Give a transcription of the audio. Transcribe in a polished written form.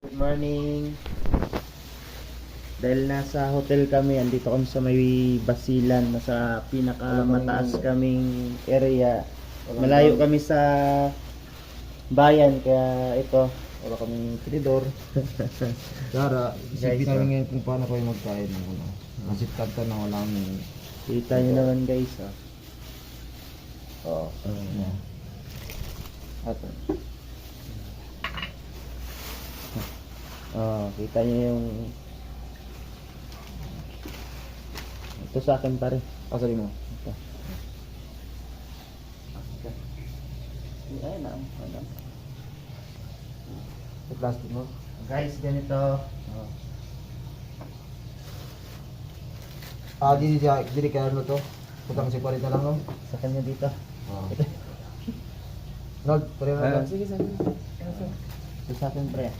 Good morning. Dahil nasa hotel kami, andito kami sa may Basilan, nasa pinakamataas kaming area. Malayo kami sa bayan, kaya ito, wala kaming tinidor. Dara, Guys, isipin namin ngayon kung paano kayo magkain ng ano. Masiptag ka na wala nang... Kita nyo naman guys, oh. Yeah. Ato. Kita nyo yung... Ito sa akin pare. Pasabi mo. Ito. Ayun na. Sa plastic mo. Guys, ganito. Dili kaya ano to? Putang sipalit na lang no? Sa kanya dito. Nod, pare na lang. Sige. Ito sa akin pre.